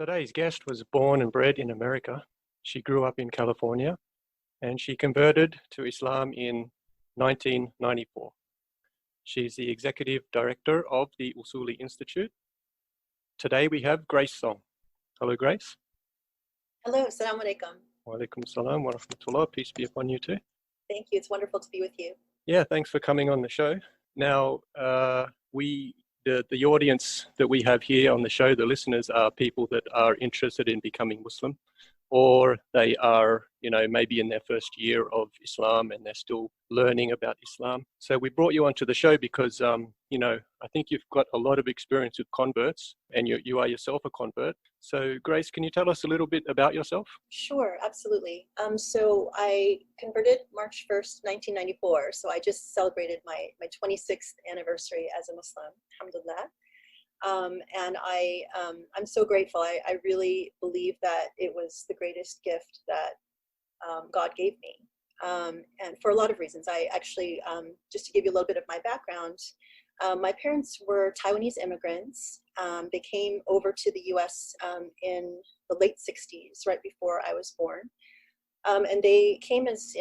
Today's guest was born and bred in America. She grew up in California and she converted to Islam in 1994. She's the executive director of the Usuli Institute. Today we have Grace Song. Hello, Grace. Hello, assalamu alaikum. Wa alaikum salam wa rahmatullah. Peace be upon you too. Thank you. It's wonderful to be with you. Yeah, thanks for coming on the show. Now, the audience that we have here on the show, the listeners, are people that are interested in becoming Muslim, or they are, maybe in their first year of Islam and they're still learning about Islam. So we brought you onto the show because, I think you've got a lot of experience with converts and you are yourself a convert. So Grace, can you tell us a little bit about yourself? Sure, absolutely. So I converted March 1st, 1994. So I just celebrated my 26th anniversary as a Muslim, alhamdulillah. And I'm so grateful. I really believe that it was the greatest gift that God gave me. And for a lot of reasons. I actually, just to give you a little bit of my background, my parents were Taiwanese immigrants. They came over to the US in the late 60s, right before I was born. And they came as,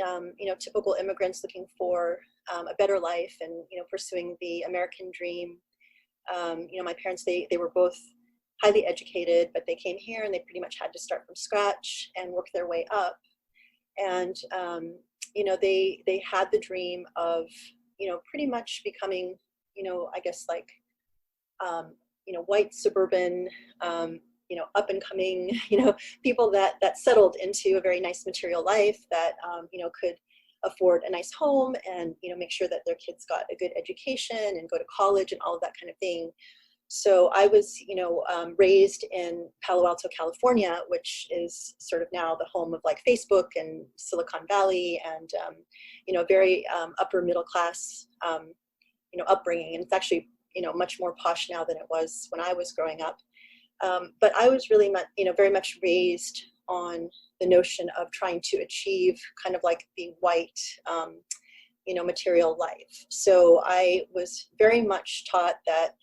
typical immigrants looking for a better life and, pursuing the American dream. My parents, they were both highly educated, but they came here and they pretty much had to start from scratch and work their way up. And, they had the dream of, pretty much becoming, I guess like, white suburban, up and coming, people that settled into a very nice material life that, could afford a nice home and, make sure that their kids got a good education and go to college and all of that kind of thing. So I was, raised in Palo Alto, California, which is sort of now the home of like Facebook and Silicon Valley and, very upper middle class, upbringing. And it's actually, much more posh now than it was when I was growing up. But I was really, very much raised on the notion of trying to achieve kind of like the white, material life. So I was very much taught that,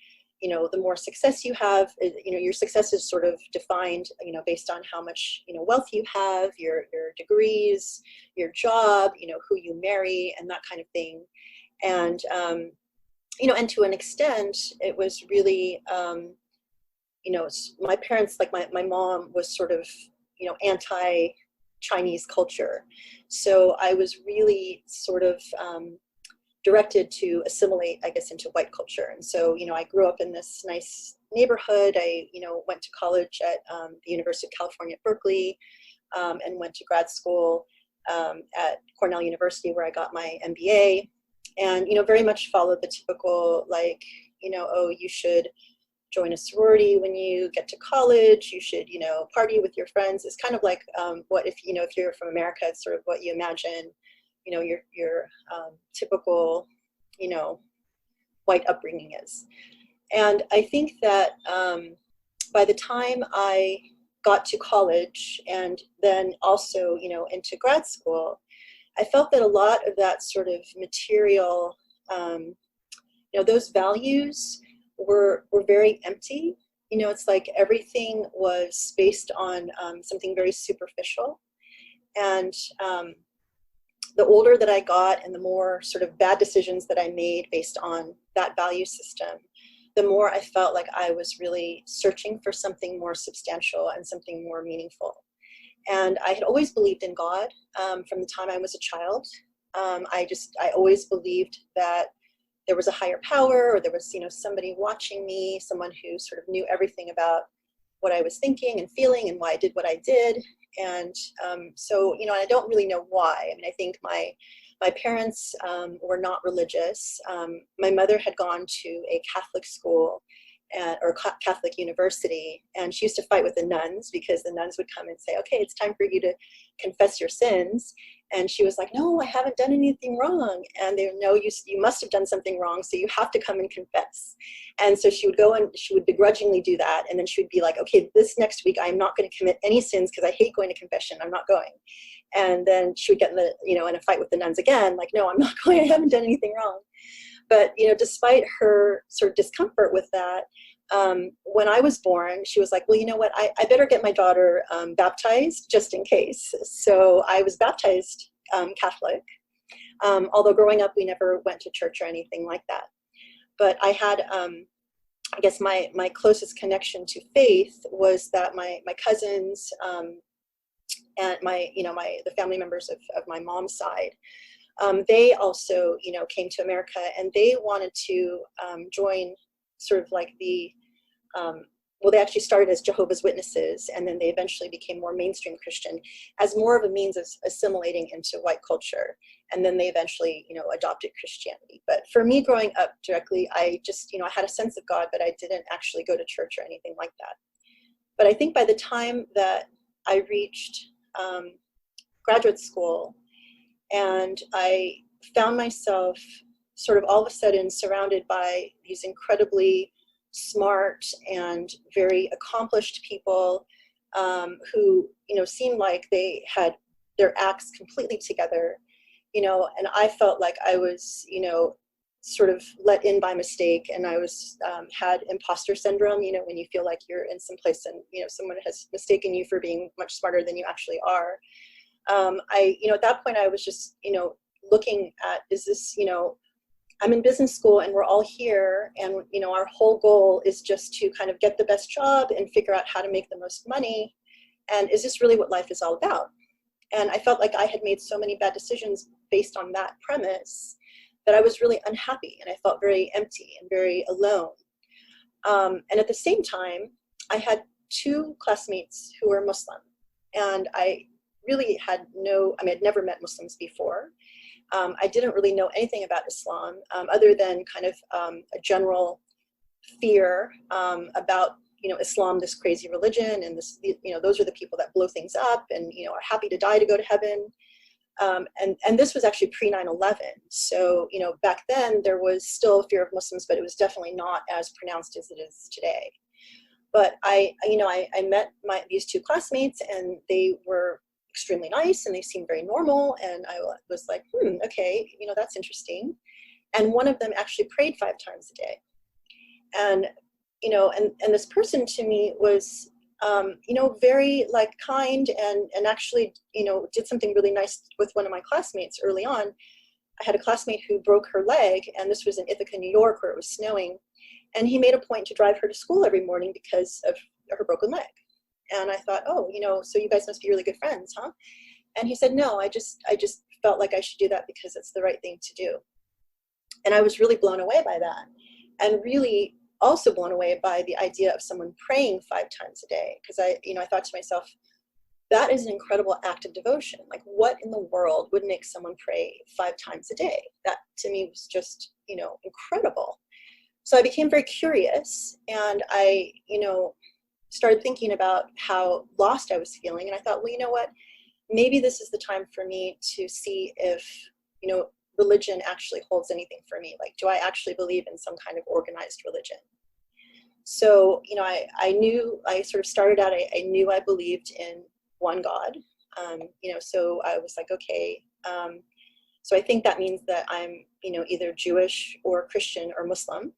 the more success you have, your success is sort of defined, based on how much, wealth you have, your degrees, your job, who you marry and that kind of thing. And, and to an extent, it was really, my parents, like my mom was sort of, anti-Chinese culture. So I was really sort of directed to assimilate, I guess, into white culture. And so, I grew up in this nice neighborhood. I, went to college at the University of California at Berkeley, and went to grad school at Cornell University, where I got my MBA. And, very much followed the typical, like, you should join a sorority when you get to college, you should, party with your friends. It's kind of like what if you're from America, it's sort of what you imagine, your typical, white upbringing is. And I think that by the time I got to college and then also, into grad school, I felt that a lot of that sort of material, those values were very empty. It's like everything was based on something very superficial. And the older that I got and the more sort of bad decisions that I made based on that value system, the more I felt like I was really searching for something more substantial and something more meaningful. And I had always believed in God from the time I was a child. I always believed that there was a higher power, or there was, somebody watching me, someone who sort of knew everything about what I was thinking and feeling and why I did what I did. And so, I don't really know why. I mean, I think my parents were not religious. My mother had gone to a Catholic school or Catholic university, and she used to fight with the nuns because the nuns would come and say, okay, it's time for you to confess your sins. And she was like, no, I haven't done anything wrong. And they would, no, you must have done something wrong, so you have to come and confess. And so she would go and she would begrudgingly do that. And then she would be like, okay, this next week, I'm not going to commit any sins because I hate going to confession. I'm not going. And then she would get in a fight with the nuns again, like, no, I'm not going. I haven't done anything wrong. But, despite her sort of discomfort with that, when I was born, she was like, well, you know what, I better get my daughter baptized just in case. So I was baptized Catholic, although growing up we never went to church or anything like that. But I had, I guess my closest connection to faith was that my cousins and the family members of my mom's side, they also, came to America, and they wanted to join sort of like the, well, they actually started as Jehovah's Witnesses, and then they eventually became more mainstream Christian as more of a means of assimilating into white culture. And then they eventually, adopted Christianity. But for me, growing up directly, I just, I had a sense of God, but I didn't actually go to church or anything like that. But I think by the time that I reached graduate school, and I found myself sort of all of a sudden surrounded by these incredibly smart and very accomplished people who, seemed like they had their acts completely together, and I felt like I was, sort of let in by mistake, and I was had imposter syndrome, when you feel like you're in some place and, someone has mistaken you for being much smarter than you actually are. At that point I was just, looking at, is this, I'm in business school and we're all here, and, our whole goal is just to kind of get the best job and figure out how to make the most money. And is this really what life is all about? And I felt like I had made so many bad decisions based on that premise that I was really unhappy, and I felt very empty and very alone. And at the same time, I had two classmates who were Muslim, and I really had I'd never met Muslims before. I didn't really know anything about Islam, other than kind of a general fear about, Islam, this crazy religion, and this, those are the people that blow things up and, are happy to die to go to heaven. And this was actually pre 9/11. So, back then there was still fear of Muslims, but it was definitely not as pronounced as it is today. But I met these two classmates, and they were extremely nice, and they seemed very normal. And I was like, okay, that's interesting. And one of them actually prayed 5 times a day. And, and this person to me was, very like kind, and actually, did something really nice with one of my classmates early on. I had a classmate who broke her leg, and this was in Ithaca, New York, where it was snowing. And he made a point to drive her to school every morning because of her broken leg. And I thought, oh, so you guys must be really good friends, huh? And he said, no, I just felt like I should do that because it's the right thing to do. And I was really blown away by that, and really also blown away by the idea of someone praying 5 times a day. Because I thought to myself, that is an incredible act of devotion. Like, what in the world would make someone pray 5 times a day? That to me was just, incredible. So I became very curious, and I, started thinking about how lost I was feeling. And I thought, well, you know what, maybe this is the time for me to see if, religion actually holds anything for me. Like, do I actually believe in some kind of organized religion? So, I sort of started out, I knew I believed in one God, so I was like, okay, so I think that means that I'm, either Jewish or Christian or Muslim.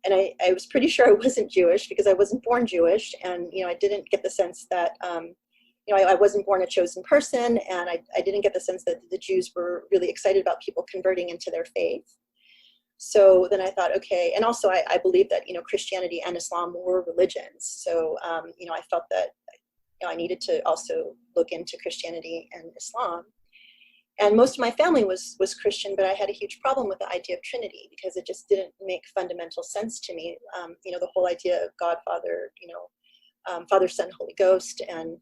And I was pretty sure I wasn't Jewish because I wasn't born Jewish. And, I didn't get the sense that, I wasn't born a chosen person. And I didn't get the sense that the Jews were really excited about people converting into their faith. So then I thought, okay. And also I believe that, Christianity and Islam were religions. So, I felt that, I needed to also look into Christianity and Islam. And most of my family was Christian, but I had a huge problem with the idea of Trinity because it just didn't make fundamental sense to me. The whole idea of God, Father, Father, Son, Holy Ghost, and,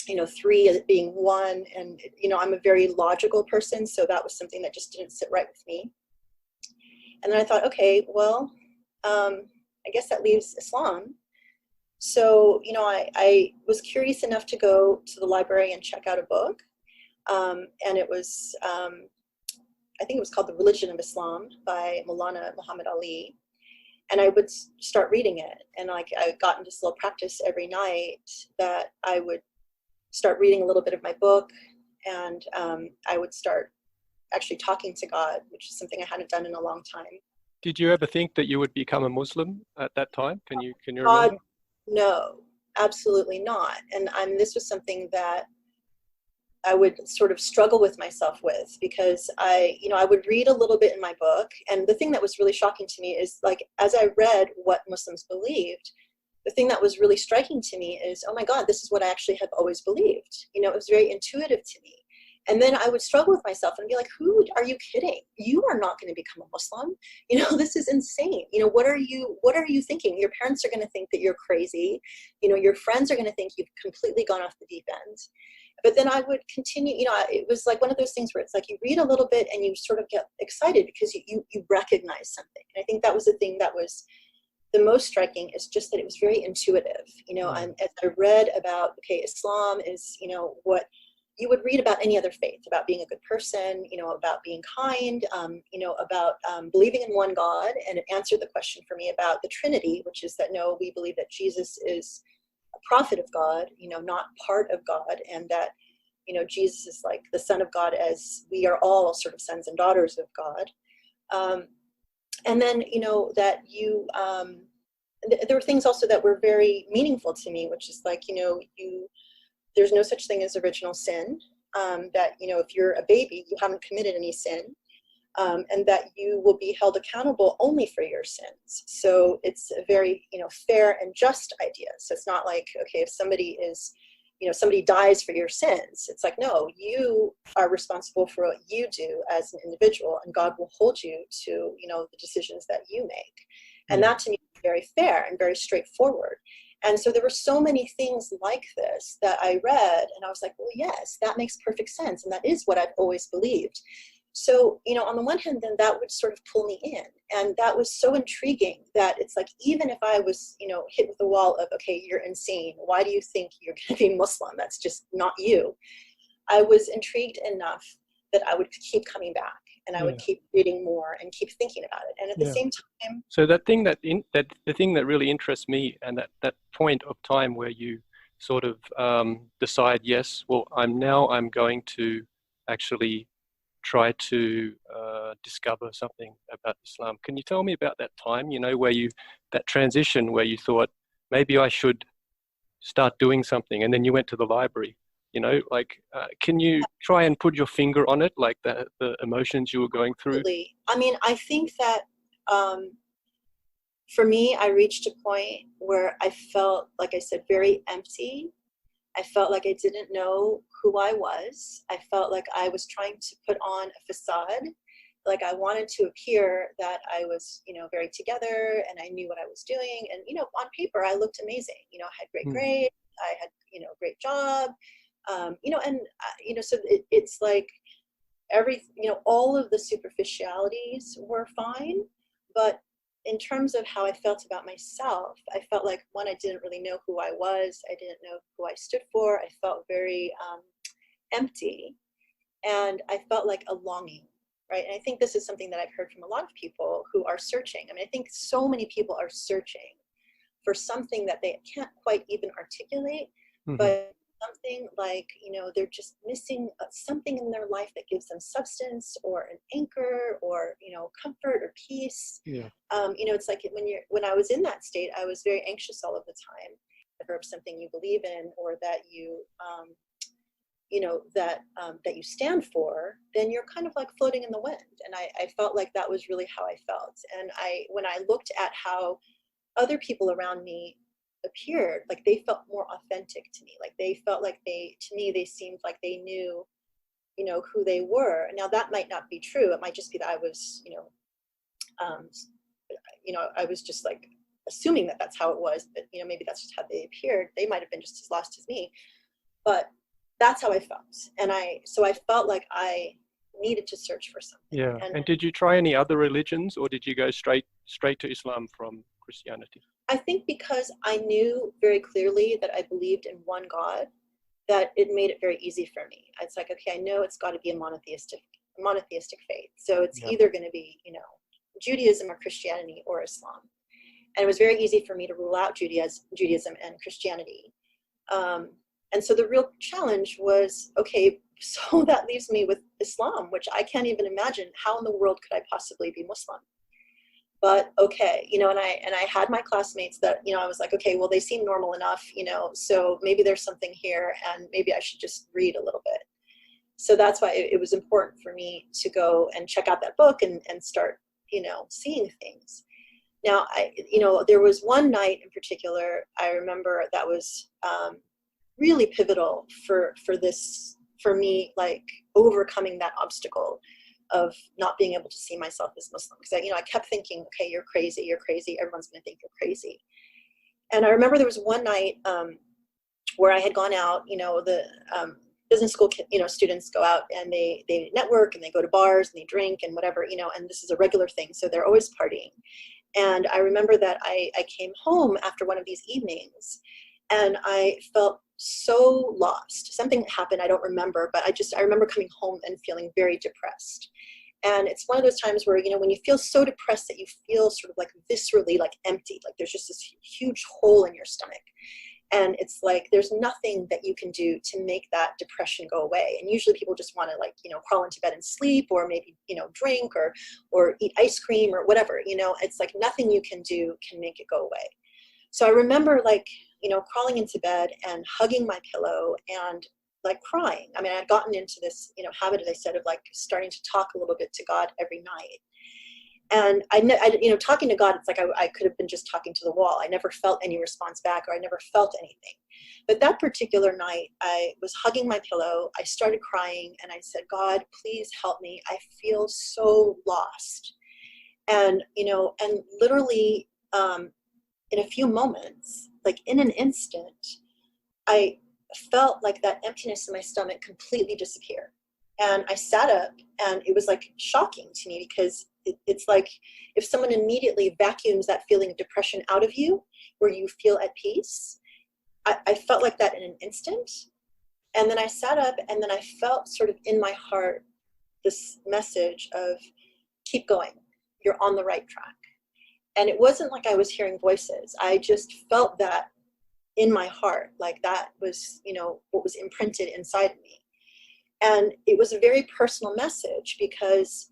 3 being one. And, I'm a very logical person, so that was something that just didn't sit right with me. And then I thought, okay, well, I guess that leaves Islam. So, I was curious enough to go to the library and check out a book. And it was, I think it was called The Religion of Islam by Maulana Muhammad Ali. And I would start reading it. And I got into this little practice every night that I would start reading a little bit of my book. And I would start actually talking to God, which is something I hadn't done in a long time. Did you ever think that you would become a Muslim at that time? Can you God, remember? no, absolutely not. And this was something that I would sort of struggle with myself with, because I would read a little bit in my book. And the thing that was really shocking to me is, like, as I read what Muslims believed, the thing that was really striking to me is, oh my God, this is what I actually have always believed. You know, it was very intuitive to me. And then I would struggle with myself and be like, who are you kidding? You are not going to become a Muslim. You know, this is insane. You know, what are you thinking? Your parents are going to think that you're crazy. You know, your friends are going to think you've completely gone off the deep end. But then I would continue, you know, it was like one of those things where it's like you read a little bit and you sort of get excited because you recognize something. And I think that was the thing that was the most striking, is just that it was very intuitive, you know. And as I read about, okay, Islam is, you know, what you would read about any other faith, about being a good person, you know, about being kind, you know, about believing in one God. And it answered the question for me about the Trinity, which is that, no, we believe that Jesus is a prophet of God, you know, not part of God, and that, you know, Jesus is like the Son of God, as we are all sort of sons and daughters of God. And then, you know, that there were things also that were very meaningful to me, which is like, you know, there's no such thing as original sin, that, you know, if you're a baby, you haven't committed any sin, and that you will be held accountable only for your sins. So it's a very, you know, fair and just idea. So it's not like, okay, if somebody is, you know, somebody dies for your sins, it's like, no, you are responsible for what you do as an individual, and God will hold you to, you know, the decisions that you make. And that to me is very fair and very straightforward. And so there were so many things like this that I read, and I was like, well, yes, that makes perfect sense. And that is what I've always believed. So, you know, on the one hand, then that would sort of pull me in. And that was so intriguing that it's like, even if I was, you know, hit with the wall of, okay, you're insane, why do you think you're going to be Muslim? That's just not you. I was intrigued enough that I would keep coming back, and I would keep reading more and keep thinking about it. And at the same time, so that thing the thing that really interests me, and that point of time where you sort of decide, yes, well, I'm going to actually try to discover something about Islam. Can you tell me about that time, you know, that transition where you thought, maybe I should start doing something, and then you went to the library, you know, like, can you try and put your finger on it, like the emotions you were going through? absolutely. I mean, I think that for me, I reached a point where I felt, like I said, very empty. I felt like I didn't know who I was. I felt like I was trying to put on a facade. Like I wanted to appear that I was, you know, very together and I knew what I was doing. And, you know, on paper, I looked amazing. You know, I had great grades. I had, you know, great job. You know, and, you know, so it's like you know, all of the superficialities were fine. But in terms of how I felt about myself, I felt like, one, I didn't really know who I was. I didn't know who I stood for. I felt very empty. And I felt like a longing, right? And I think this is something that I've heard from a lot of people who are searching. I mean, I think so many people are searching for something that they can't quite even articulate, but something like, you know, they're just missing something in their life that gives them substance or an anchor or, you know, comfort or peace. You know, it's like when I was in that state, I was very anxious all of the time. If something you believe in, or that you, you know, that you stand for, then you're kind of like floating in the wind. And I felt like that was really how I felt. And when I looked at how other people around me appeared, like they felt more authentic to me. Like they felt like they seemed like they knew, you know, who they were. Now that might not be true. It might just be that I was, you know, I was just like assuming that that's how it was, but, you know, maybe that's just how they appeared. They might've been just as lost as me, but that's how I felt. And so I felt like I needed to search for something. Yeah. And did you try any other religions, or did you go straight to Islam from Christianity? I think because I knew very clearly that I believed in one God, that it made it very easy for me. It's like, okay, I know it's got to be a monotheistic faith. So it's either going to be, you know, Judaism or Christianity or Islam. And it was very easy for me to rule out Judaism and Christianity. And so the real challenge was, okay, so that leaves me with Islam, which I can't even imagine how in the world could I possibly be Muslim. but okay, and I had my classmates that, I was like, okay, well, they seem normal enough, so maybe there's something here, and maybe I should just read a little bit. So that's why it was important for me to go and check out that book and start, seeing things. Now, there was one night in particular I remember that was really pivotal for me, like overcoming that obstacle of not being able to see myself as Muslim. Because I kept thinking, okay, you're crazy, everyone's going to think you're crazy. And I remember there was one night where I had gone out, the business school, students go out and they network and they go to bars and they drink and whatever, and this is a regular thing. So they're always partying. And I remember that I came home after one of these evenings and I felt so lost. Something happened, I don't remember, but I remember coming home and feeling very depressed. And it's one of those times where, when you feel so depressed that you feel sort of like viscerally like empty, like there's just this huge hole in your stomach. And it's like, there's nothing that you can do to make that depression go away. And usually people just want to like, crawl into bed and sleep, or maybe, drink or eat ice cream or whatever, it's like nothing you can do can make it go away. So I remember like, crawling into bed and hugging my pillow and like crying. I mean, I'd gotten into this, habit, as I said, of like starting to talk a little bit to God every night. And I talking to God, it's like I could have been just talking to the wall. I never felt any response back, or I never felt anything. But that particular night, I was hugging my pillow. I started crying and I said, God, please help me. I feel so lost. And, and literally in a few moments, like in an instant, I felt like that emptiness in my stomach completely disappear. And I sat up and it was like shocking to me, because it's like if someone immediately vacuums that feeling of depression out of you, where you feel at peace. I felt like that in an instant. And then I sat up and then I felt sort of in my heart this message of keep going, you're on the right track. And it wasn't like I was hearing voices. I just felt that in my heart, like that was, what was imprinted inside of me. And it was a very personal message, because,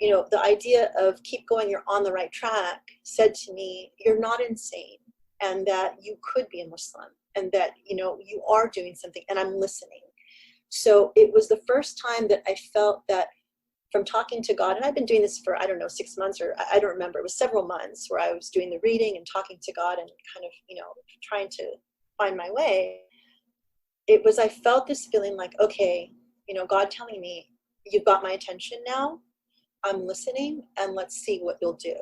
the idea of keep going, you're on the right track, said to me, you're not insane, and that you could be a Muslim, and that, you are doing something, and I'm listening. So it was the first time that I felt that from talking to God, and I've been doing this for, 6 months, or I don't remember, it was several months where I was doing the reading and talking to God and kind of, trying to find my way. It was, I felt this feeling like, okay, God telling me, you've got my attention now, I'm listening, and let's see what you'll do.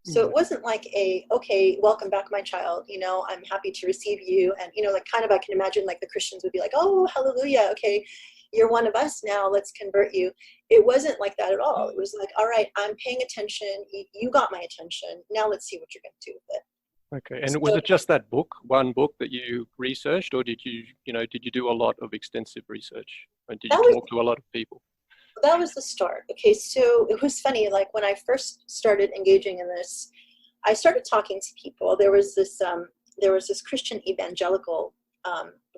So it wasn't like okay, welcome back, my child, I'm happy to receive you. And, like kind of, I can imagine like the Christians would be like, oh, hallelujah, okay, you're one of us now, let's convert you. It wasn't like that at all. It was like, all right, I'm paying attention, you got my attention, now let's see what you're going to do with it. Okay, and was it just that book, one book that you researched, or did you do a lot of extensive research? And did you talk to a lot of people? That was the start. Okay, so it was funny, like when I first started engaging in this, I started talking to people. There was this Christian evangelical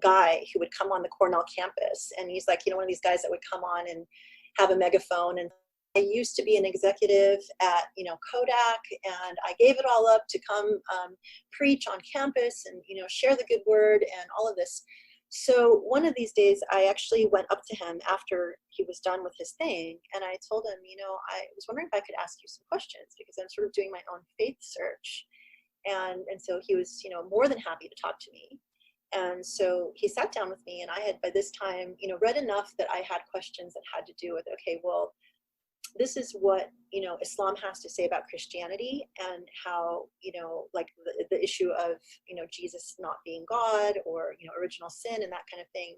guy who would come on the Cornell campus, and he's like, one of these guys that would come on and have a megaphone. And I used to be an executive at, Kodak, and I gave it all up to come preach on campus and, share the good word and all of this. So one of these days, I actually went up to him after he was done with his thing, and I told him, I was wondering if I could ask you some questions, because I'm sort of doing my own faith search. And so he was, more than happy to talk to me. And so he sat down with me, and I had by this time, read enough that I had questions that had to do with, okay, well, this is what, Islam has to say about Christianity, and how, like the issue of, Jesus not being God, or, original sin and that kind of thing.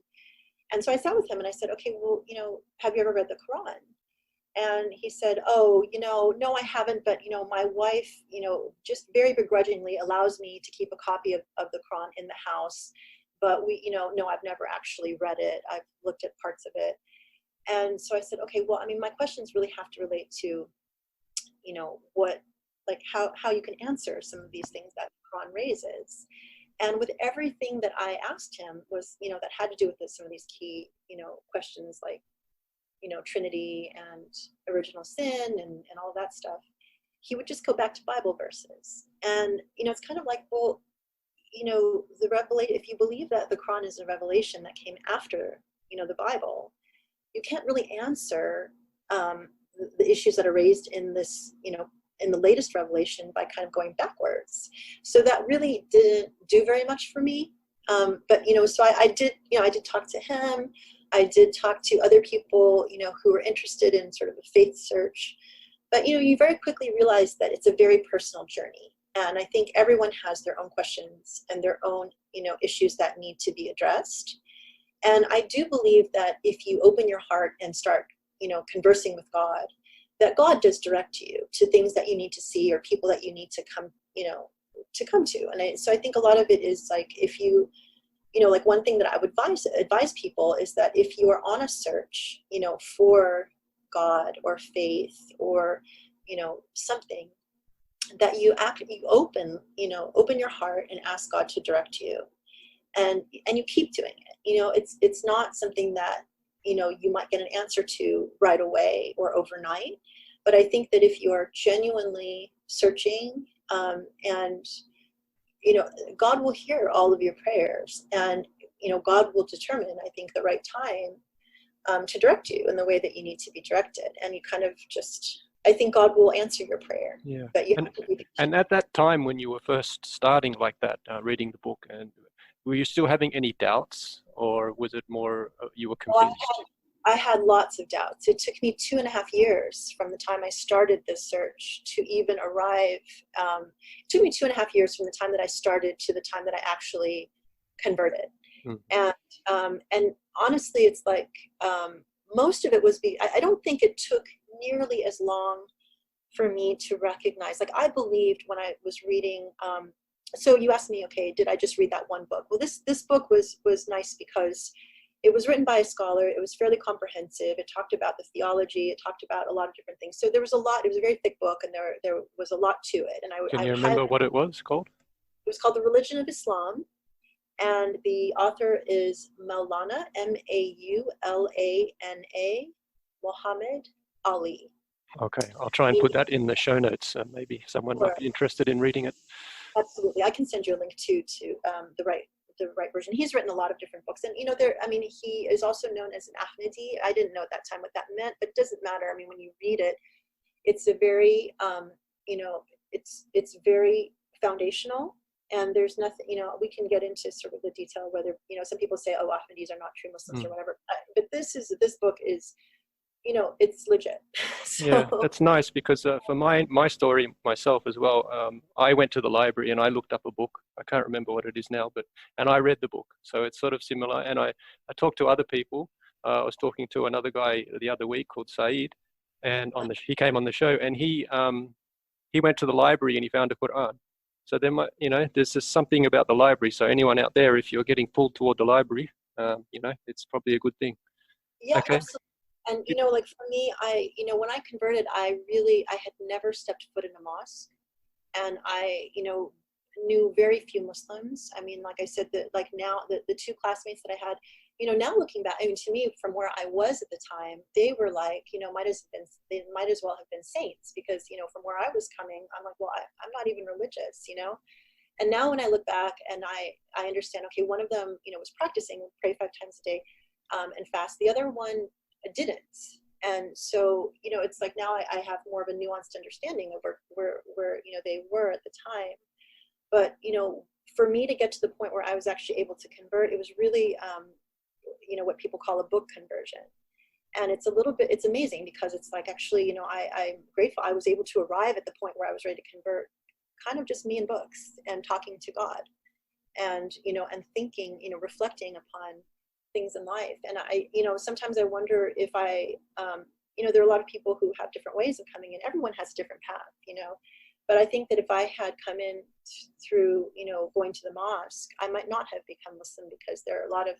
And so I sat with him and I said, okay, well, have you ever read the Quran? And he said, oh, no, I haven't, but, my wife, just very begrudgingly allows me to keep a copy of the Quran in the house. But no, I've never actually read it. I've looked at parts of it. And so I said, okay, well, my questions really have to relate to, what, like how you can answer some of these things that Quran raises. And with everything that I asked him was, that had to do with some of these key, questions like, Trinity and original sin and all that stuff. he would just go back to Bible verses. And, it's kind of like, well, the revelation, if you believe that the Quran is a revelation that came after, the Bible, you can't really answer the issues that are raised in this, in the latest revelation by kind of going backwards. So that really didn't do very much for me. But, so I did, I did talk to him. I did talk to other people, who were interested in sort of a faith search. But, you very quickly realize that it's a very personal journey. And I think everyone has their own questions and their own, issues that need to be addressed. And I do believe that if you open your heart and start, conversing with God, that God does direct you to things that you need to see or people that you need to come, to. And so I think a lot of it is like, if you, like one thing that I would advise people is that if you are on a search, for God or faith or, something, that you open your heart and ask God to direct you, and you keep doing it. It's not something that, you might get an answer to right away or overnight. But I think that if you are genuinely searching, and, God will hear all of your prayers, and, God will determine, I think, the right time to direct you in the way that you need to be directed. And you kind of just, I think God will answer your prayer. Yeah. But you have to be patient. And at that time when you were first starting like that, reading the book, and were you still having any doubts, or was it more you were convinced? I had lots of doubts. It took me 2.5 years from the time I started this search to even arrive. It took me 2.5 years from the time that I started to the time that I actually converted. And honestly, it's like most of it was I don't think it took nearly as long for me to recognize. Like, I believed when I was reading. So you asked me, okay, did I just read that one book? Well, this book was nice because it was written by a scholar. It was fairly comprehensive. It talked about the theology. It talked about a lot of different things. So there was a lot. It was a very thick book, and there was a lot to it. And Can you remember what it was called? It was called The Religion of Islam, and the author is Maulana, Maulana, Muhammad Ali. Okay, I'll try and put that in the show notes. Maybe someone might be interested in reading it. Absolutely, I can send you a link to the right version. He's written a lot of different books, and he is also known as an Ahmadi. I didn't know at that time what that meant, but it doesn't matter. I mean, when you read it, it's a very it's very foundational, and there's nothing, we can get into sort of the detail whether, some people say, oh, Ahmadis are not true Muslims or whatever, but this book is, it's legit. So. Yeah, that's nice, because for my story myself as well, I went to the library and I looked up a book. I can't remember what it is now, and I read the book. So it's sort of similar. And I talked to other people. I was talking to another guy the other week called Saeed, and he came on the show, and he went to the library and he found a Quran. So there's just something about the library. So anyone out there, if you're getting pulled toward the library, it's probably a good thing. Yeah, okay. Absolutely. And, like for me, when I converted, I had never stepped foot in a mosque, and I, knew very few Muslims. I mean, like I said, now the two classmates that I had, now looking back, I mean, to me, from where I was at the time, they were like, they might as well have been saints, because, from where I was coming, I'm like, well, I'm not even religious, And now when I look back and I understand, okay, one of them, was practicing, pray 5 times a day, and fast. The other one didn't. And so, it's like now I have more of a nuanced understanding of where they were at the time. But, for me to get to the point where I was actually able to convert, it was really, what people call a book conversion. And it's amazing, because it's like, actually, I'm grateful I was able to arrive at the point where I was ready to convert, kind of just me and books and talking to God, and, and thinking, reflecting upon things in life. And I, sometimes I wonder if there are a lot of people who have different ways of coming in. Everyone has a different path, but I think that if I had come in through, going to the mosque, I might not have become Muslim, because there are a lot of,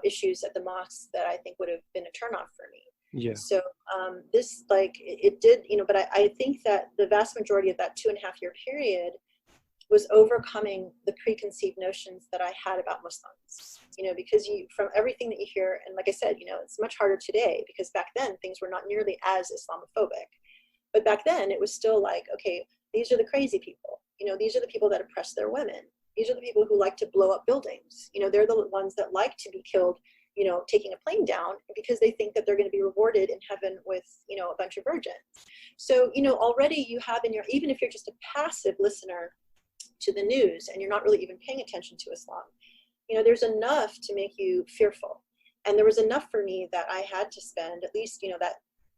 issues at the mosque that I think would have been a turnoff for me. Yeah. So this, it did, but I think that the vast majority of that 2.5 year period was overcoming the preconceived notions that I had about Muslims, because from everything that you hear, and like I said, it's much harder today, because back then things were not nearly as Islamophobic. But back then it was still like, okay, these are the crazy people. These are the people that oppress their women. These are the people who like to blow up buildings. They're the ones that like to be killed, taking a plane down, because they think that they're going to be rewarded in heaven with, a bunch of virgins. So, already you have in your, even if you're just a passive listener to the news and you're not really even paying attention to Islam, there's enough to make you fearful. And there was enough for me that I had to spend at least, that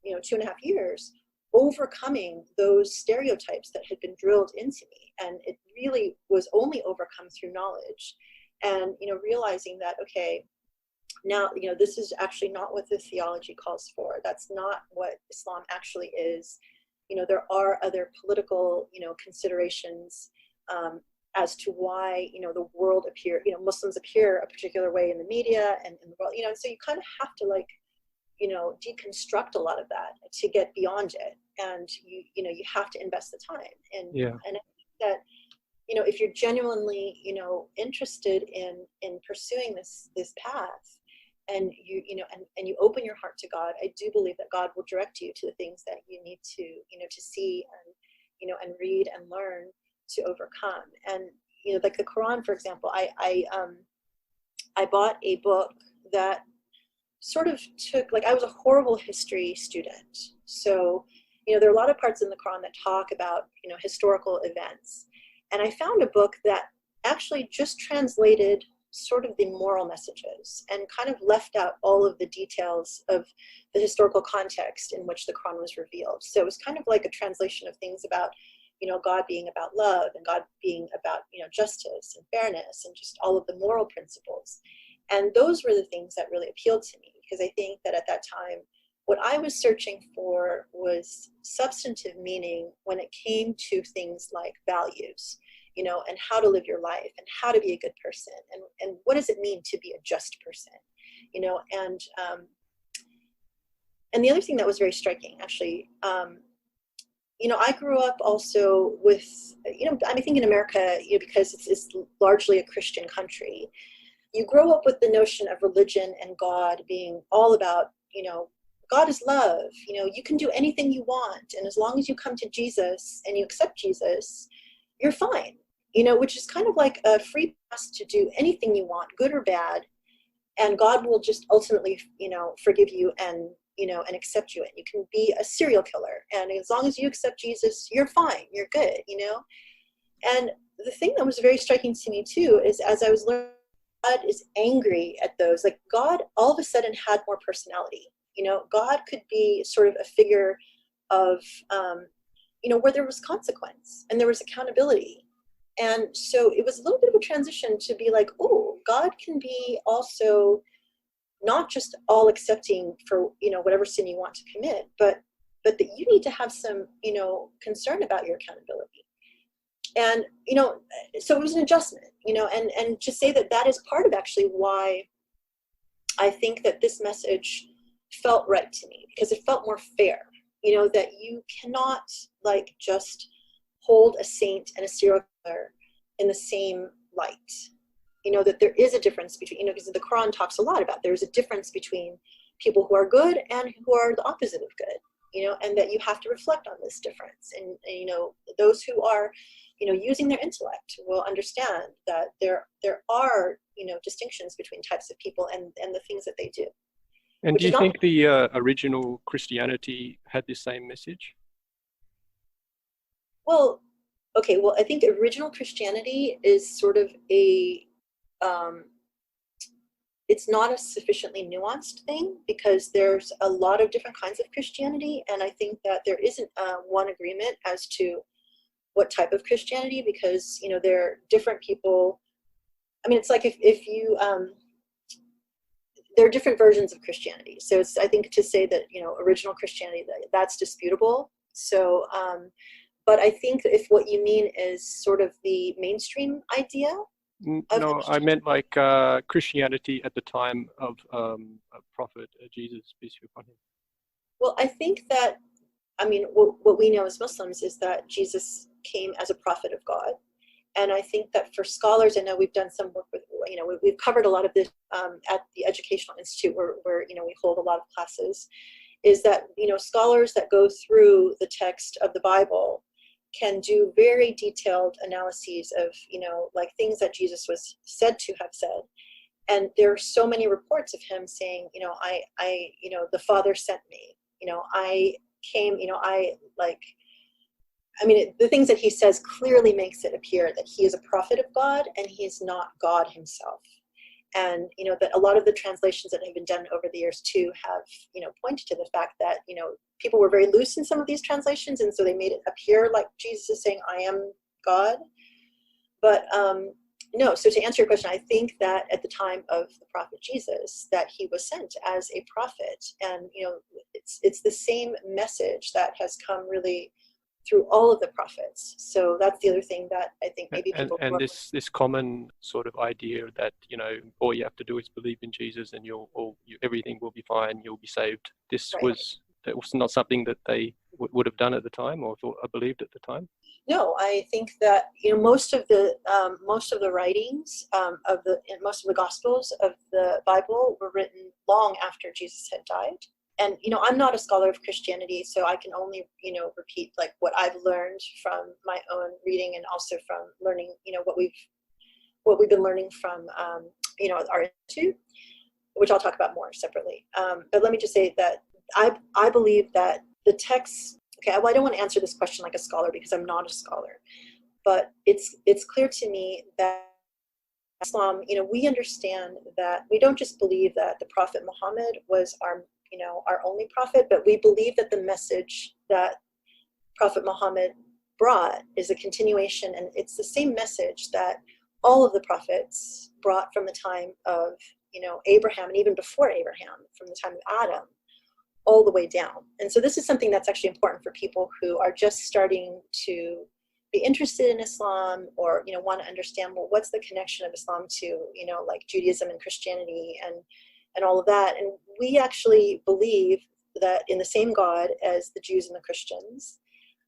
2.5 years overcoming those stereotypes that had been drilled into me. And it really was only overcome through knowledge and, realizing that, okay, now, this is actually not what the theology calls for. That's not what Islam actually is. There are other political, considerations as to why, the world Muslims appear a particular way in the media and in the world, so you kind of have to deconstruct a lot of that to get beyond it. And you have to invest the time. And I think that, if you're genuinely, interested in pursuing this path, and you open your heart to God, I do believe that God will direct you to the things that you need to, to see and, and read and learn to overcome. And, like the Quran, for example, I bought a book that sort of took, I was a horrible history student. So, there are a lot of parts in the Quran that talk about, historical events. And I found a book that actually just translated sort of the moral messages and kind of left out all of the details of the historical context in which the Quran was revealed. So it was kind of like a translation of things about, God being about love and God being about, justice and fairness and just all of the moral principles. And those were the things that really appealed to me, because I think that at that time, what I was searching for was substantive meaning when it came to things like values, and how to live your life and how to be a good person. And what does it mean to be a just person, and the other thing that was very striking, actually, I grew up also with, I think in America, because it's largely a Christian country, you grow up with the notion of religion and God being all about, God is love, you can do anything you want. And as long as you come to Jesus and you accept Jesus, you're fine, which is kind of like a free pass to do anything you want, good or bad. And God will just ultimately, forgive you and, and accept you. And you can be a serial killer. And as long as you accept Jesus, you're fine, you're good, And the thing that was very striking to me too, is as I was learning, God is angry at those, God all of a sudden had more personality. God could be sort of a figure of, where there was consequence and there was accountability. And so it was a little bit of a transition to be like, oh, God can be also not just all accepting for, whatever sin you want to commit, but that you need to have some, concern about your accountability. And, so it was an adjustment, and to say that is part of actually why I think that this message felt right to me, because it felt more fair, that you cannot just hold a saint and a serial killer in the same light, that there is a difference between, because the Quran talks a lot about there's a difference between people who are good and who are the opposite of good, and that you have to reflect on this difference. And those who are, using their intellect will understand that there are, distinctions between types of people and the things that they do. And do you think the original Christianity had the same message? Well, okay, I think original Christianity is sort of a, it's not a sufficiently nuanced thing, because there's a lot of different kinds of Christianity. And I think that there isn't one agreement as to what type of Christianity, because, there are different people. I mean, it's like if you, there are different versions of Christianity. So it's, I think, to say that, original Christianity, that's disputable. So, but I think if what you mean is sort of the mainstream idea. No, I meant Christianity at the time of Prophet Jesus, peace be upon him. Well, I think that, what we know as Muslims is that Jesus came as a prophet of God. And I think that for scholars, I know we've done some work with, we've covered a lot of this at the Educational Institute where we hold a lot of classes. is that, scholars that go through the text of the Bible can do very detailed analyses of, like things that Jesus was said to have said. And there are so many reports of him saying, the Father sent me, I came, the things that he says clearly makes it appear that he is a prophet of God and he is not God himself. And, that a lot of the translations that have been done over the years too have, pointed to the fact that, people were very loose in some of these translations. And so they made it appear like Jesus is saying, I am God. But no, so to answer your question, I think that at the time of the prophet Jesus, that he was sent as a prophet. And, it's the same message that has come really through all of the prophets. So that's the other thing that I think maybe people... And this common sort of idea that, all you have to do is believe in Jesus and everything will be fine, you'll be saved. That was not something that they would have done at the time or believed at the time? No, I think that, most of the writings most of the Gospels of the Bible were written long after Jesus had died. And, I'm not a scholar of Christianity, so I can only, repeat like what I've learned from my own reading and also from learning, what we've been learning from, our institute, which I'll talk about more separately. But let me just say that I believe that the text, okay, well, I don't want to answer this question like a scholar because I'm not a scholar, but it's clear to me that Islam, we understand that we don't just believe that the Prophet Muhammad was our only prophet, but we believe that the message that Prophet Muhammad brought is a continuation, and it's the same message that all of the prophets brought from the time of, Abraham, and even before Abraham, from the time of Adam, all the way down. And so this is something that's actually important for people who are just starting to be interested in Islam or, want to understand, well, what's the connection of Islam to, like Judaism and Christianity and all of that. And we actually believe that in the same God as the Jews and the Christians.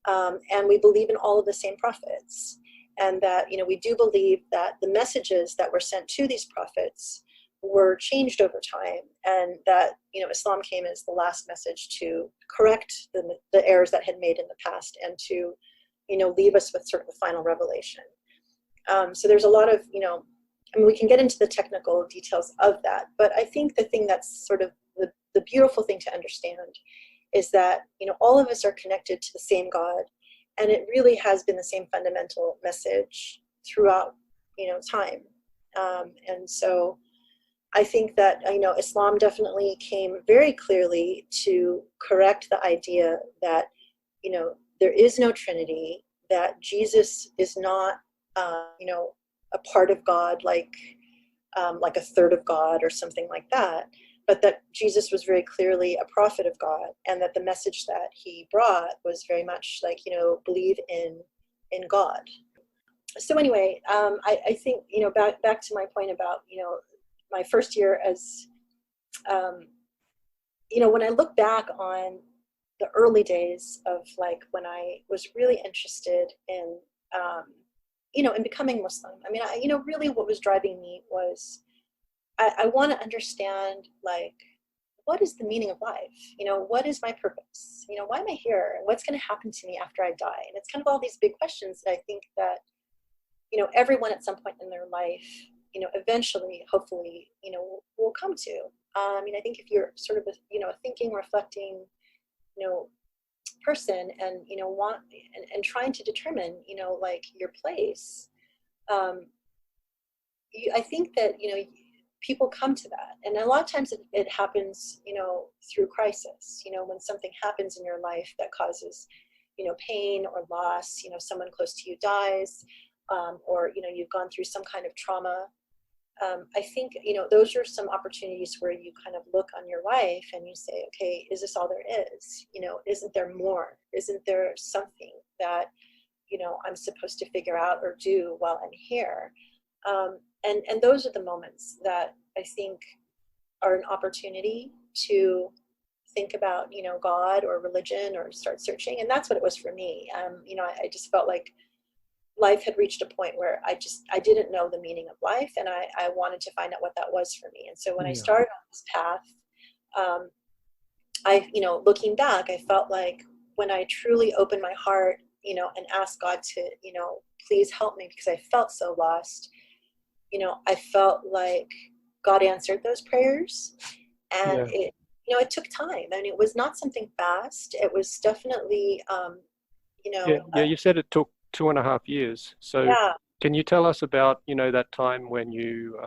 And we believe in all of the same prophets. And that, we do believe that the messages that were sent to these prophets were changed over time. And that, Islam came as the last message to correct the errors that had made in the past and to, leave us with sort of the final revelation. So there's a lot of, we can get into the technical details of that, but I think the thing that's sort of the beautiful thing to understand is that, all of us are connected to the same God, and it really has been the same fundamental message throughout, time. And so I think that, Islam definitely came very clearly to correct the idea that, there is no Trinity, that Jesus is not, a part of God, like a third of God or something like that, but that Jesus was very clearly a prophet of God, and that the message that he brought was very much like, believe in God. So anyway, I think, back to my point about, my first year as, when I look back on the early days of like when I was really interested in, in becoming Muslim. I mean, really what was driving me was I want to understand, like, what is the meaning of life? What is my purpose? Why am I here? And what's going to happen to me after I die? And it's kind of all these big questions that I think that, everyone at some point in their life, eventually, hopefully, will come to. I think if you're sort of a thinking, reflecting, person and, want and trying to determine, like your place, I think that, people come to that. And a lot of times it happens, through crisis, when something happens in your life that causes, pain or loss, someone close to you dies, or, you've gone through some kind of trauma. I think, those are some opportunities where you kind of look on your life and you say, okay, is this all there is? Isn't there more? Isn't there something that, I'm supposed to figure out or do while I'm here? And those are the moments that I think are an opportunity to think about, God or religion or start searching. And that's what it was for me. I just felt like life had reached a point where I didn't know the meaning of life, and I wanted to find out what that was for me. And so when I started on this path, looking back, I felt like when I truly opened my heart, and asked God to, please help me because I felt so lost, I felt like God answered those prayers. And Yeah. it took time. And it was not something fast. It was definitely, Yeah. Yeah. You said it took 2.5 years. So yeah. can you tell us about, that time when you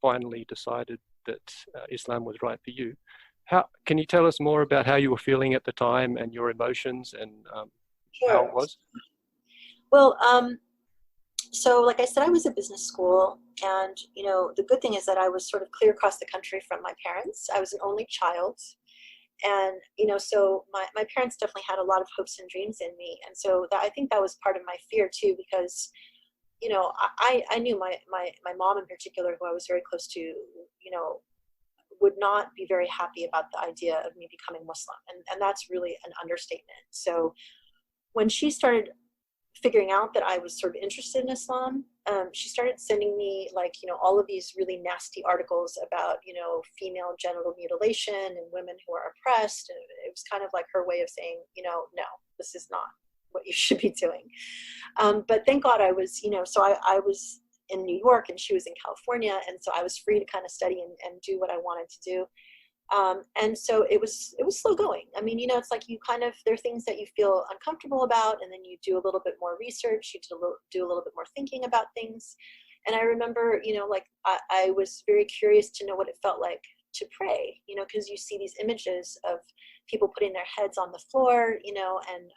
finally decided that Islam was right for you? How can you tell us more about how you were feeling at the time and your emotions and how it Sure. was? Well, so like I said, I was at business school, and the good thing is that I was sort of clear across the country from my parents. I was an only child, and so my parents definitely had a lot of hopes and dreams in me, and so I think that was part of my fear too, because I knew my mom in particular, who I was very close to, would not be very happy about the idea of me becoming Muslim, and that's really an understatement. So when she started figuring out that I was sort of interested in Islam, she started sending me, like, all of these really nasty articles about, female genital mutilation and women who are oppressed. And it was kind of like her way of saying, no, this is not what you should be doing. But thank God I was, so I was in New York and she was in California. And so I was free to kind of study and do what I wanted to do. And so it was slow going. I mean, it's like you kind of, there are things that you feel uncomfortable about, and then you do a little bit more research, you do a little bit more thinking about things. And I remember, like I was very curious to know what it felt like to pray, because you see these images of people putting their heads on the floor, and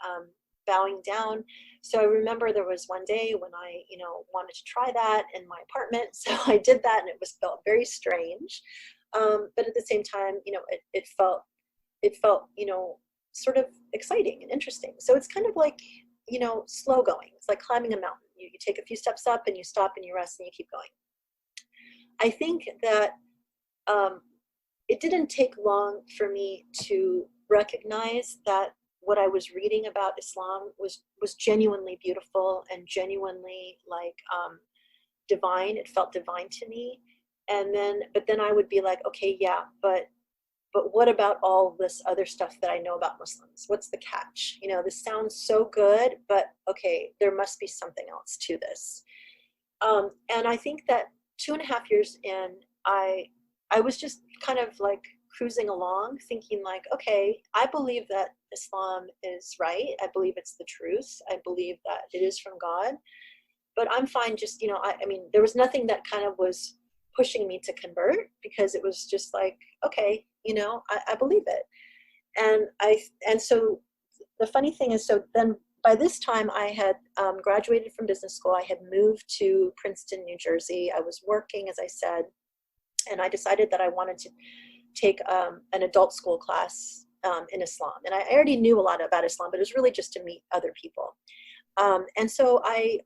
bowing down. So I remember there was one day when I, wanted to try that in my apartment. So I did that, and felt very strange. But at the same time, it felt, sort of exciting and interesting. So it's kind of like, slow going. It's like climbing a mountain. You take a few steps up and you stop and you rest and you keep going. I think that it didn't take long for me to recognize that what I was reading about Islam was genuinely beautiful and genuinely like divine. It felt divine to me. But then I would be like, okay, yeah, but what about all this other stuff that I know about Muslims? What's the catch? This sounds so good, but okay, there must be something else to this. And I think that 2.5 years in, I was just kind of like cruising along, thinking like, okay, I believe that Islam is right. I believe it's the truth. I believe that it is from God. But I'm fine just, I mean, there was nothing that kind of was pushing me to convert, because it was just like, okay, I believe it. And so the funny thing is, so then by this time I had graduated from business school. I had moved to Princeton, New Jersey. I was working, as I said, and I decided that I wanted to take an adult school class in Islam. And I already knew a lot about Islam, but it was really just to meet other people. And so I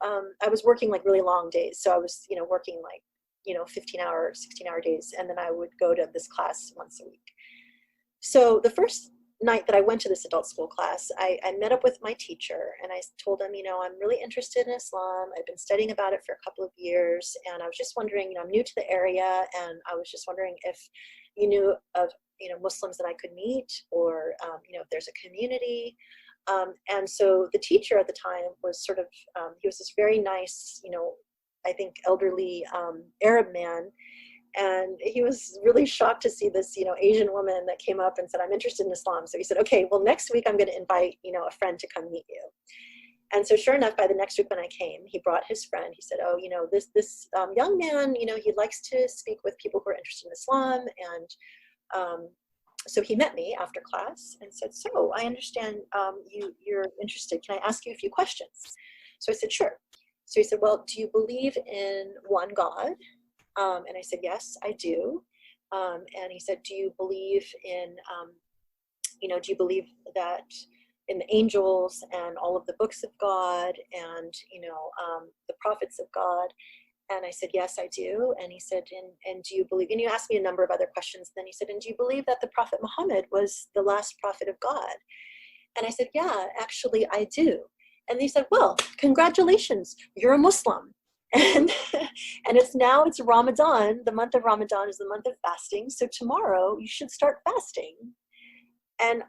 was working like really long days. So I was, working like, 15-hour, 16-hour days. And then I would go to this class once a week. So the first night that I went to this adult school class, I met up with my teacher and I told him, I'm really interested in Islam. I've been studying about it for a couple of years. And I was just wondering, I'm new to the area. And I was just wondering if you knew of, Muslims that I could meet, or, if there's a community. And so the teacher at the time was sort of, he was this very nice, I think elderly Arab man. And he was really shocked to see this, Asian woman that came up and said, I'm interested in Islam. So he said, okay, well, next week I'm going to invite, a friend to come meet you. And so sure enough, by the next week when I came, he brought his friend. He said, oh, this young man, he likes to speak with people who are interested in Islam. And so he met me after class and said, so I understand you're interested. Can I ask you a few questions? So I said, sure. So he said, well, do you believe in one God? And I said, yes, I do. And he said, do you believe in, do you believe that in the angels and all of the books of God and, the prophets of God? And I said, yes, I do. And he said, and do you believe, and you asked me a number of other questions. Then he said, and do you believe that the Prophet Muhammad was the last prophet of God? And I said, yeah, actually I do. And he said, well, congratulations, you're a Muslim. And it's Ramadan. The month of Ramadan is the month of fasting. So tomorrow you should start fasting. And,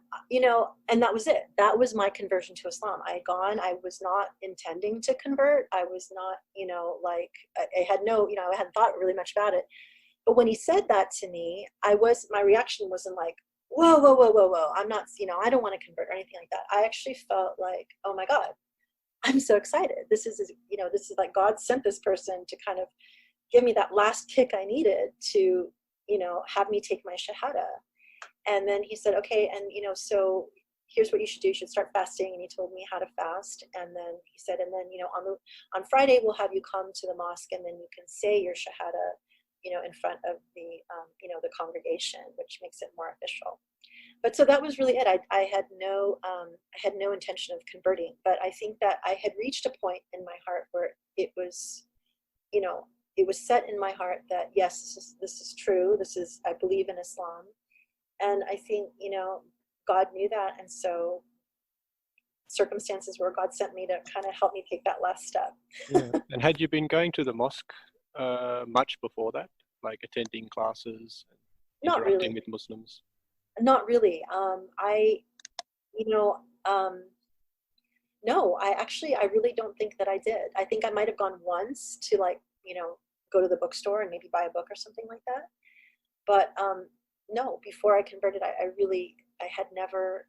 and that was it. That was my conversion to Islam. I had gone, I was not intending to convert. I was not, like, I had no, I hadn't thought really much about it. But when he said that to me, my reaction wasn't like, whoa, whoa, whoa, whoa, whoa. I'm not, I don't want to convert or anything like that. I actually felt like, oh my God, I'm so excited. This is like God sent this person to kind of give me that last kick I needed to, have me take my Shahada. And then he said, okay, and so here's what you should do. You should start fasting. And he told me how to fast. And then he said, and then, on Friday, we'll have you come to the mosque, and then you can say your Shahada, in front of the, the congregation, which makes it more official. But so that was really it. I had no intention of converting, but I think that I had reached a point in my heart where it was, it was set in my heart that, yes, this is true. I believe in Islam. And I think, God knew that. And so circumstances where God sent me to kind of help me take that last step. Yeah. And had you been going to the mosque much before that, like attending classes, and Not interacting really. with Muslims? Not really. No, I really don't think that I did. I think I might have gone once to, like, go to the bookstore and maybe buy a book or something like that. But no, before I converted, I had never,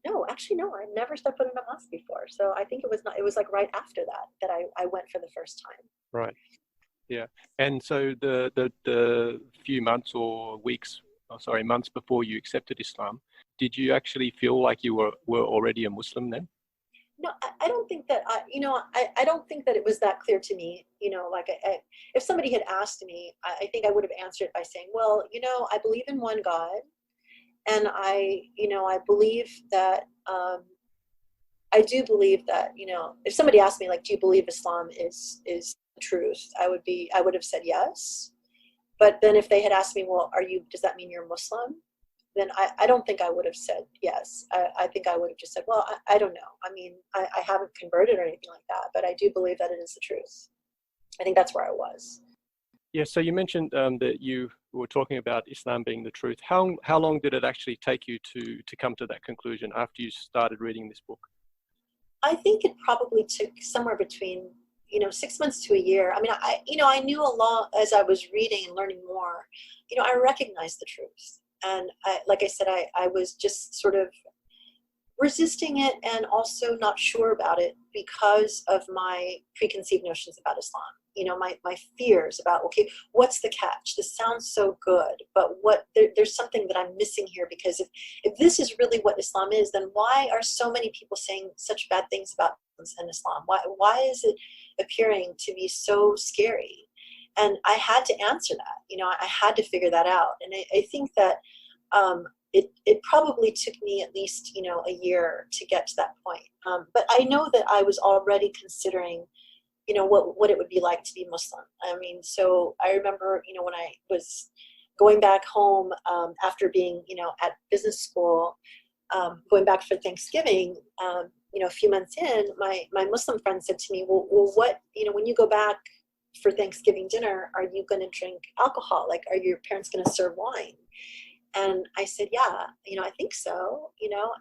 no, actually, no, I never stepped foot in a mosque before. So I think it was like right after that I went for the first time. Right. Yeah. And so the few months or weeks, months before you accepted Islam, did you actually feel like you were already a Muslim then? No, I don't think that I don't think that it was that clear to me. Like, if somebody had asked me, I think I would have answered by saying, well, I believe in one God, and I believe that, I do believe that, if somebody asked me, like, do you believe Islam is the truth? I would have said yes. But then if they had asked me, well, does that mean you're Muslim? Then I don't think I would have said yes. I think I would have just said, well, I don't know. I mean, I haven't converted or anything like that, but I do believe that it is the truth. I think that's where I was. Yeah. So you mentioned that you were talking about Islam being the truth. How long did it actually take you to come to that conclusion after you started reading this book? I think it probably took somewhere between 6 months to a year. I mean, I knew a lot as I was reading and learning more. I recognized the truth, and like I said, I was just sort of resisting it and also not sure about it because of my preconceived notions about Islam. My fears about, okay, what's the catch? This sounds so good, but there's something that I'm missing here, because if this is really what Islam is, then why are so many people saying such bad things about Islam? Why is it appearing to be so scary? And I had to answer that. I had to figure that out. And I think that it probably took me at least, a year to get to that point. But I know that I was already considering, what it would be like to be Muslim. I mean, so I remember, when I was going back home after being, at business school, going back for Thanksgiving, a few months in, my Muslim friend said to me, well, what, when you go back for Thanksgiving dinner, are you going to drink alcohol? Like, are your parents going to serve wine? And I said, yeah, I think so,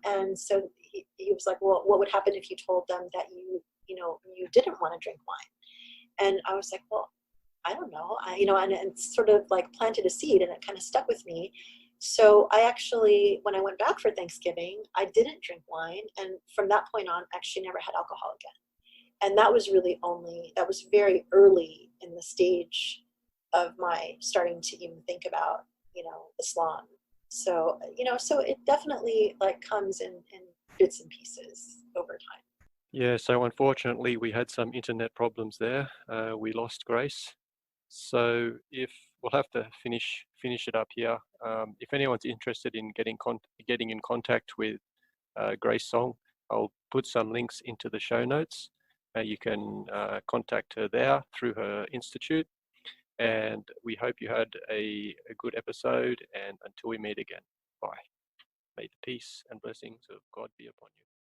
and so he was like, well, what would happen if you told them that you didn't want to drink wine? And I was like, well, I don't know, and sort of like planted a seed, and it kind of stuck with me. So I actually, when I went back for Thanksgiving, I didn't drink wine. And from that point on, actually never had alcohol again. And that was very early in the stage of my starting to even think about, Islam. So, so it definitely like comes in bits and pieces over time. Yeah, so unfortunately we had some internet problems there. We lost Grace. So if we'll have to finish it up here. If anyone's interested in getting in contact with Grace Song, I'll put some links into the show notes. You can contact her there through her institute. And we hope you had a good episode. And until we meet again, bye. May the peace and blessings of God be upon you.